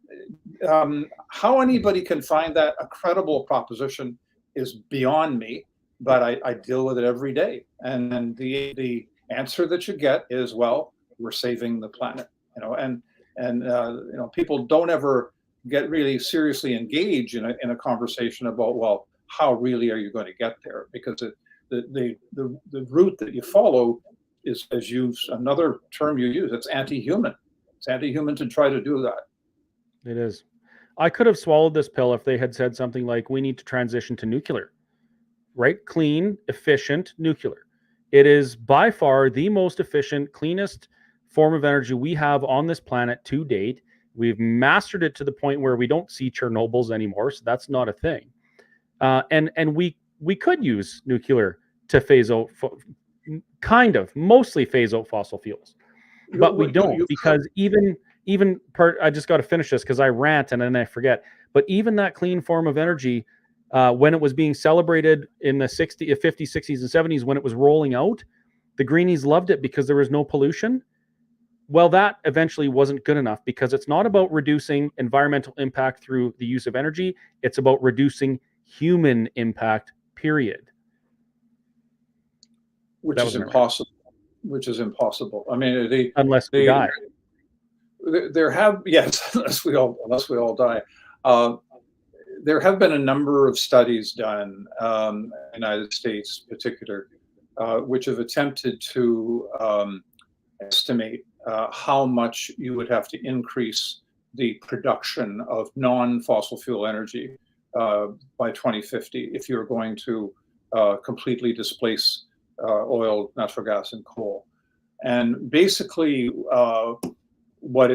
how anybody can find that a credible proposition is beyond me, but I deal with it every day. And then the answer that you get is, well, we're saving the planet, and people don't ever get really seriously engaged in a conversation about, well, how really are you going to get there? Because the route that you follow is, as another term you use, it's anti-human. It's anti-human to try to do that. It is. I could have swallowed this pill if they had said something like, we need to transition to nuclear, right? Clean, efficient nuclear. It is by far the most efficient, cleanest form of energy we have on this planet to date. We've mastered it to the point where we don't see Chernobyls anymore, so that's not a thing. And we could use nuclear to phase out, mostly phase out fossil fuels, but we don't, because even part. I just got to finish this because I rant and then I forget. But even that clean form of energy, when it was being celebrated in the 50s, 60s, and 70s, when it was rolling out, the greenies loved it because there was no pollution. Well, that eventually wasn't good enough, because it's not about reducing environmental impact through the use of energy. It's about reducing human impact, period. Which is impossible. Which is impossible. I mean, unless we die. There have, yes, unless we all die. There have been a number of studies done in the United States in particular, which have attempted to estimate how much you would have to increase the production of non-fossil fuel energy by 2050 if you're going to completely displace oil, natural gas, and coal. And basically, what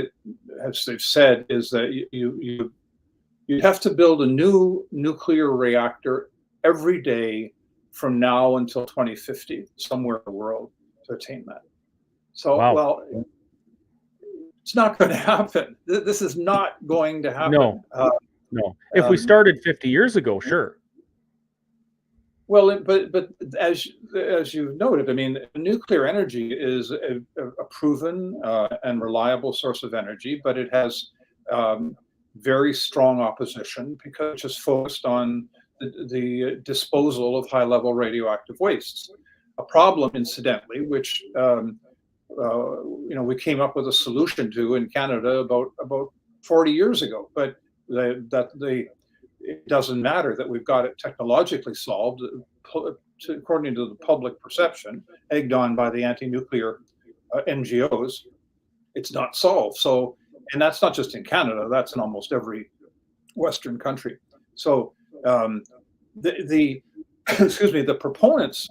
they've said is that you'd have to build a new nuclear reactor every day from now until 2050 somewhere in the world to attain that. So, wow. Well, it's not going to happen. This is not going to happen. No. If we started 50 years ago, sure. Well, but as you've noted, I mean, nuclear energy is a proven and reliable source of energy, but it has very strong opposition because it's just focused on the disposal of high-level radioactive wastes. A problem, incidentally, which we came up with a solution to in Canada about 40 years ago, but it doesn't matter that we've got it technologically solved, according to the public perception, egged on by the anti-nuclear NGOs. It's not solved. So, and that's not just in Canada, that's in almost every Western country. So the proponents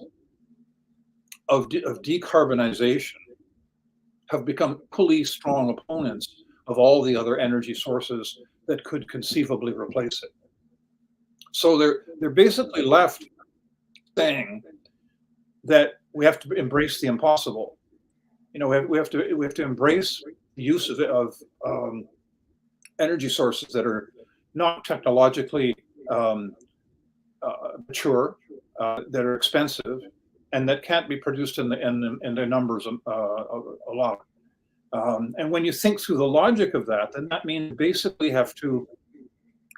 of decarbonization have become equally strong opponents of all the other energy sources that could conceivably replace it. So they're basically left saying that we have to embrace the impossible. We have to embrace the use of energy sources that are not technologically mature, that are expensive, and that can't be produced in the numbers allowed. And when you think through the logic of that, then that means basically have to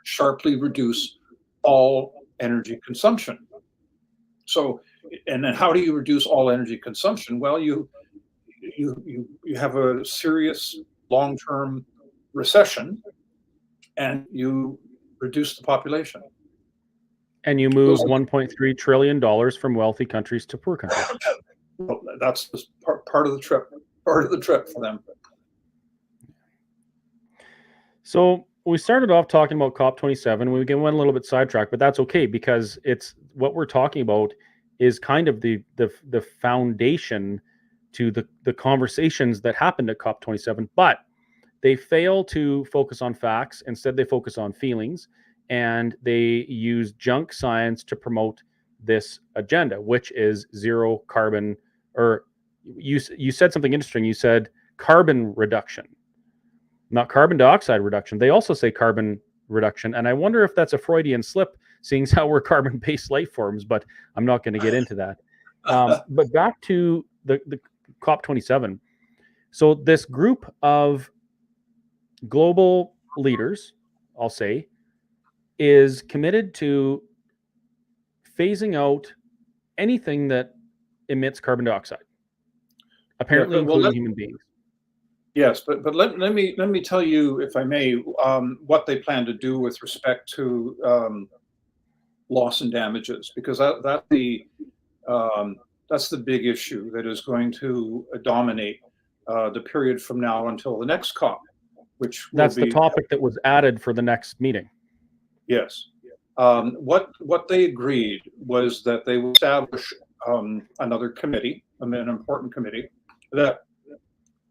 sharply reduce all energy consumption. So, and then how do you reduce all energy consumption? Well, you have a serious long-term recession, and you reduce the population. And you move $1.3 trillion from wealthy countries to poor countries. Well, that's just part of the trip. Part of the trip for them. So we started off talking about COP27. We went a little bit sidetracked, but that's okay, because it's what we're talking about is kind of the foundation to the conversations that happened at COP27. But they fail to focus on facts. Instead, they focus on feelings, and they use junk science to promote this agenda, which is zero carbon. Or you said something interesting. You said carbon reduction, not carbon dioxide reduction. They also say carbon reduction, and I wonder if that's a Freudian slip, seeing how we're carbon-based life forms. But I'm not going to get into that. But back to the COP27. So this group of global leaders, I'll say, is committed to phasing out anything that emits carbon dioxide, apparently including human beings. Yes, but let me tell you, if I may, what they plan to do with respect to loss and damages, because that's the big issue that is going to dominate the period from now until the next COP, which That's will the be topic that was added for the next meeting. yes. What they agreed was that they would establish another committee, an important committee that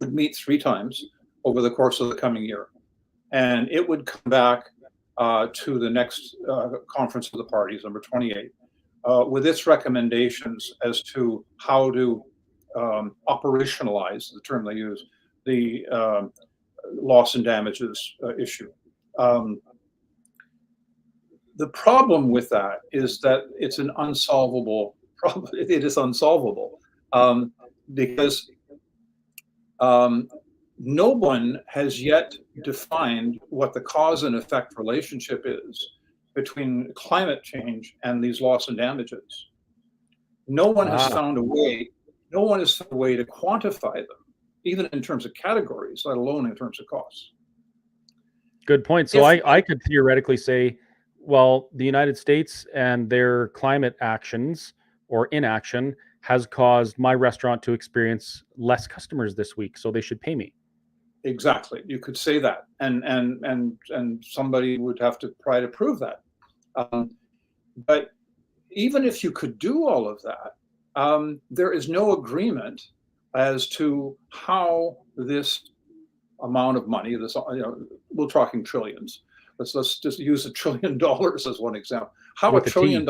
would meet 3 times over the course of the coming year, and it would come back to the next conference of the parties, number 28, with its recommendations as to how to operationalize, the term they use, the loss and damages issue. The problem with that is that it's an unsolvable problem. It is unsolvable because no one has yet defined what the cause and effect relationship is between climate change and these loss and damages. No one has found a way. No one has found a way to quantify them, even in terms of categories, let alone in terms of costs. Good point. So I could theoretically say, well, the United States and their climate actions or inaction has caused my restaurant to experience less customers this week, so they should pay me. Exactly. You could say that, and somebody would have to try to prove that. But even if you could do all of that, there is no agreement as to how this amount of money, we're talking trillions. Let's just use $1 trillion as one example. How $1 trillion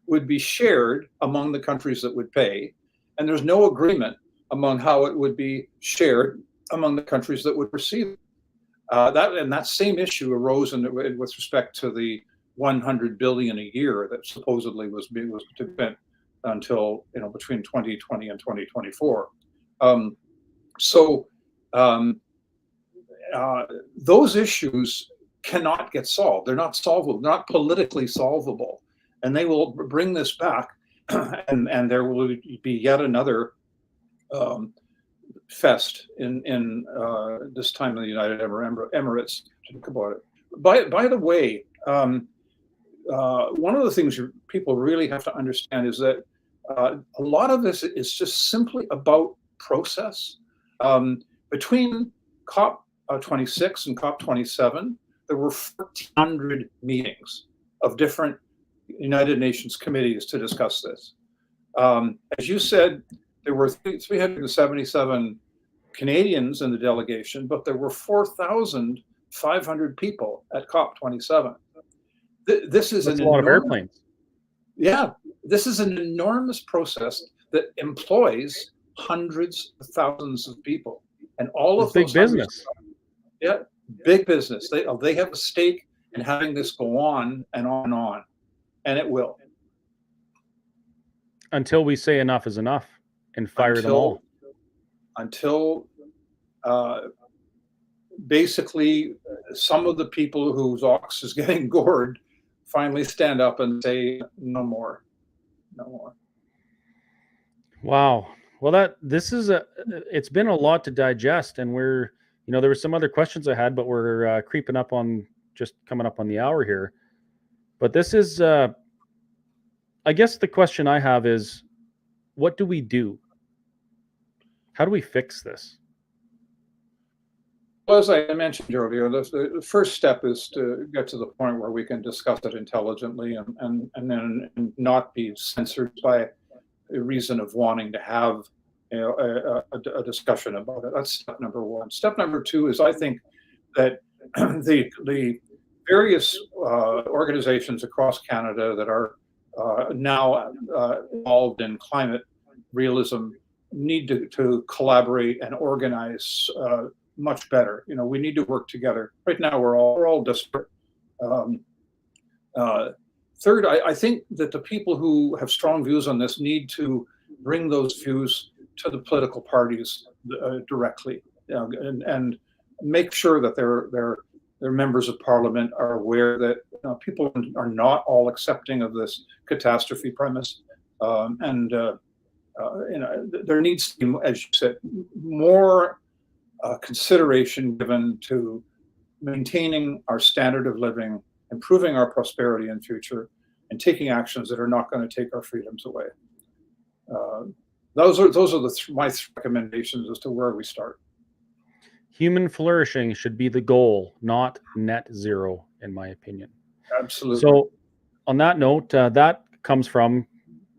would be shared among the countries that would pay, and there's no agreement among how it would be shared among the countries that would receive it. That same issue arose with respect to the $100 billion a year that supposedly was to be spent until between 2020 and 2024. Those issues cannot get solved. They're not solvable. They're not politically solvable, and they will bring this back, and there will be yet another fest in this time in the United Arab Emirates to think about it. By the way, one of the things people really have to understand is that a lot of this is just simply about process. Between COP26 and COP27, there were 1,400 meetings of different United Nations committees to discuss this. As you said, there were 377 Canadians in the delegation, but there were 4,500 people at COP27. This is a lot of airplanes. Yeah, this is an enormous process that employs hundreds of thousands of people, and all of big business. Yeah, big business. They have a stake in having this go on and on and on, and it will. Until we say enough is enough and fire them all. Until basically some of the people whose ox is getting gored finally stand up and say no more. Wow. Well, it's been a lot to digest, and there were some other questions I had, but we're coming up on the hour here. But this is, I guess the question I have is, what do we do? How do we fix this? Well, as I mentioned earlier, the first step is to get to the point where we can discuss it intelligently and then not be censored by a reason of wanting to have a discussion about it. That's step number one. Step number two is, I think that the various organizations across Canada that are now involved in climate realism need to collaborate and organize much better. We need to work together. Right now, we're all desperate. Third, I think that the people who have strong views on this need to bring those views to the political parties directly, and make sure that their members of parliament are aware that people are not all accepting of this catastrophe premise, and there needs to be, as you said, more consideration given to maintaining our standard of living, improving our prosperity and future, and taking actions that are not going to take our freedoms away. Those are my recommendations as to where we start. human flourishing should be the goal, not net zero, in my opinion. Absolutely. So, on that note, that comes from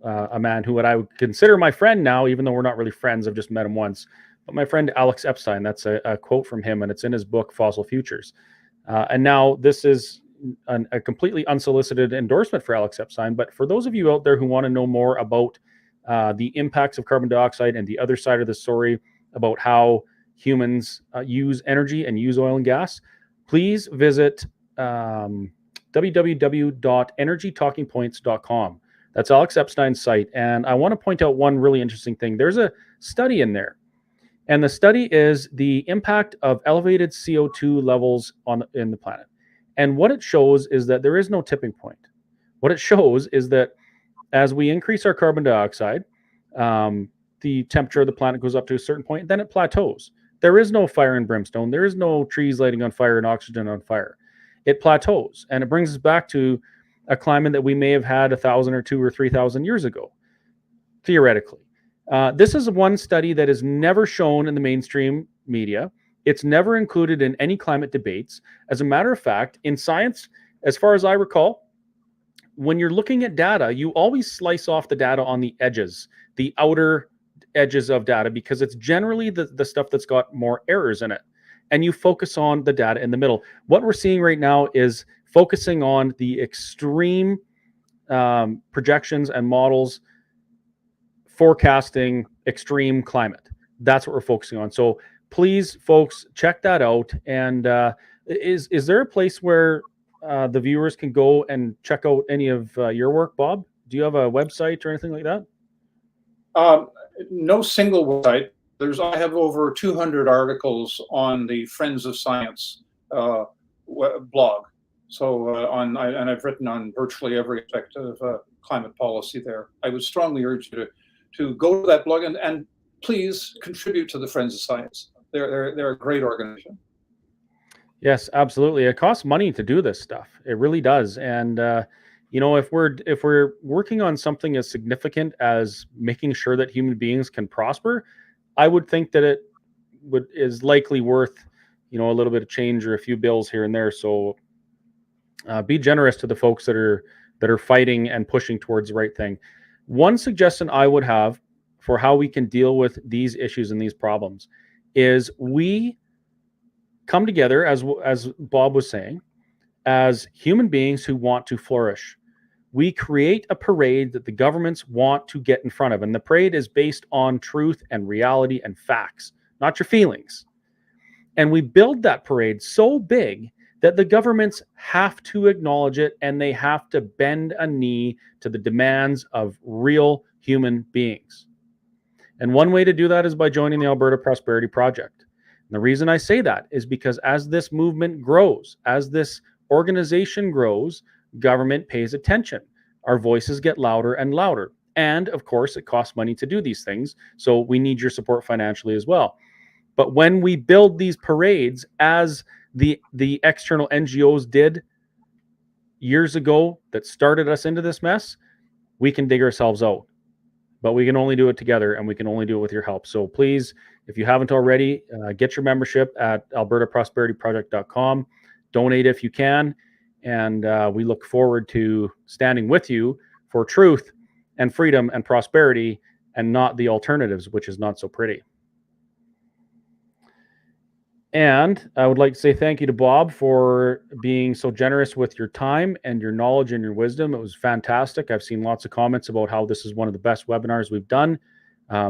a man who I would consider my friend now, even though we're not really friends. I've just met him once. But my friend Alex Epstein, that's a quote from him, and it's in his book, Fossil Futures. And now this is a completely unsolicited endorsement for Alex Epstein. But for those of you out there who want to know more about the impacts of carbon dioxide and the other side of the story about how humans use energy and use oil and gas, please visit www.energytalkingpoints.com. That's Alex Epstein's site. And I want to point out one really interesting thing. There's a study in there. And the study is the impact of elevated CO2 levels in the planet. And what it shows is that there is no tipping point. What it shows is that as we increase our carbon dioxide, the temperature of the planet goes up to a certain point, then it plateaus. There is no fire and brimstone. There is no trees lighting on fire and oxygen on fire. It plateaus, and it brings us back to a climate that we may have had 1,000 or 2,000 or 3,000 years ago, theoretically. This is one study that is never shown in the mainstream media. It's never included in any climate debates. As a matter of fact, in science, as far as I recall, when you're looking at data, you always slice off the data on the edges, the outer edges of data, because it's generally the stuff that's got more errors in it. And you focus on the data in the middle. What we're seeing right now is focusing on the extreme projections and models forecasting extreme climate. That's what we're focusing on. So please, folks, check that out. And is there a place where the viewers can go and check out any of your work, Bob? Do you have a website or anything like that? No single website. I have over 200 articles on the Friends of Science blog. So and I've written on virtually every aspect of climate policy there. I would strongly urge you to go to that blog and please contribute to the Friends of Science. They're a great organization. Yes, absolutely. It costs money to do this stuff. It really does. And if we're working on something as significant as making sure that human beings can prosper, I would think that it is likely worth, a little bit of change or a few bills here and there. So be generous to the folks that are fighting and pushing towards the right thing. One suggestion I would have for how we can deal with these issues and these problems is we come together, as Bob was saying, as human beings who want to flourish. We create a parade that the governments want to get in front of. And the parade is based on truth and reality and facts, not your feelings. And we build that parade so big that the governments have to acknowledge it, and they have to bend a knee to the demands of real human beings. And one way to do that is by joining the Alberta Prosperity Project. And the reason I say that is because as this movement grows, as this organization grows, government pays attention. Our voices get louder and louder. And of course, it costs money to do these things. So we need your support financially as well. But when we build these parades, as the external NGOs did years ago that started us into this mess, we can dig ourselves out. But we can only do it together, and we can only do it with your help. So please, if you haven't already, get your membership at albertaprosperityproject.com. Donate if you can. And we look forward to standing with you for truth and freedom and prosperity, and not the alternatives, which is not so pretty. And I would like to say thank you to Bob for being so generous with your time and your knowledge and your wisdom. It was fantastic. I've seen lots of comments about how this is one of the best webinars we've done.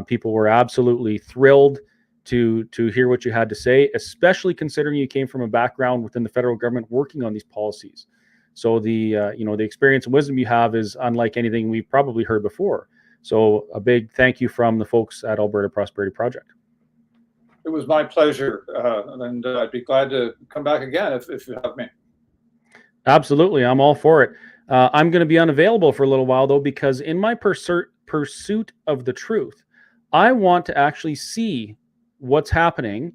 People were absolutely thrilled to hear what you had to say, especially considering you came from a background within the federal government working on these policies. So the experience and wisdom you have is unlike anything we've probably heard before. So a big thank you from the folks at Alberta Prosperity Project. It was my pleasure, and I'd be glad to come back again if you have me. Absolutely, I'm all for it. I'm going to be unavailable for a little while, though, because in my pursuit of the truth, I want to actually see what's happening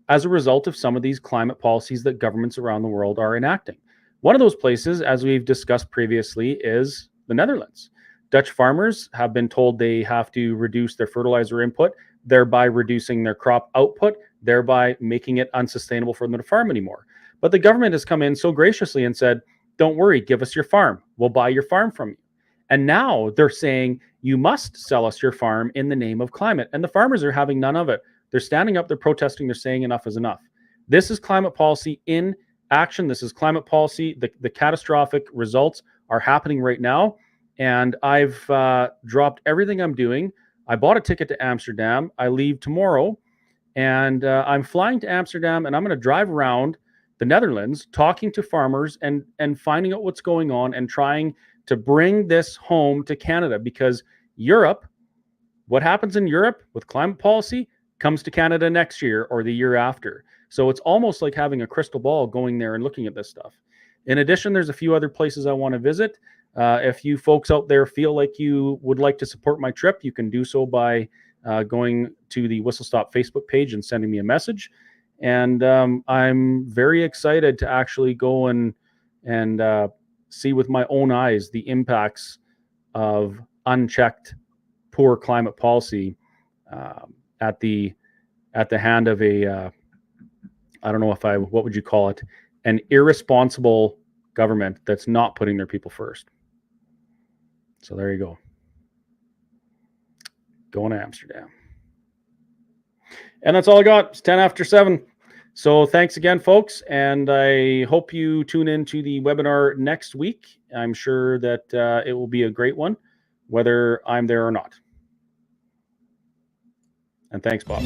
as a result of some of these climate policies that governments around the world are enacting. One of those places, as we've discussed previously, is the Netherlands. Dutch farmers have been told they have to reduce their fertilizer input, thereby reducing their crop output, thereby making it unsustainable for them to farm anymore. But the government has come in so graciously and said, don't worry, give us your farm. We'll buy your farm from you. And now they're saying, you must sell us your farm in the name of climate. And the farmers are having none of it. They're standing up, they're protesting, they're saying enough is enough. This is climate policy in action. This is climate policy. The catastrophic results are happening right now. And I've dropped everything I'm doing. I bought a ticket to Amsterdam. I leave tomorrow. And I'm flying to Amsterdam, and I'm going to drive around the Netherlands talking to farmers and finding out what's going on and trying to bring this home to Canada, because Europe, what happens in Europe with climate policy comes to Canada next year or the year after. So it's almost like having a crystal ball going there and looking at this stuff. In addition, there's a few other places I want to visit. If you folks out there feel like you would like to support my trip, you can do so by going to the Whistle Stop Facebook page and sending me a message. And I'm very excited to actually go and see with my own eyes the impacts of unchecked poor climate policy at the hand of a I don't know if what would you call it, an irresponsible government that's not putting their people first. So there you go. Going to Amsterdam. And that's all I got. It's 10 after 7. So thanks again, folks. And I hope you tune in to the webinar next week. I'm sure that it will be a great one, whether I'm there or not. And thanks, Bob.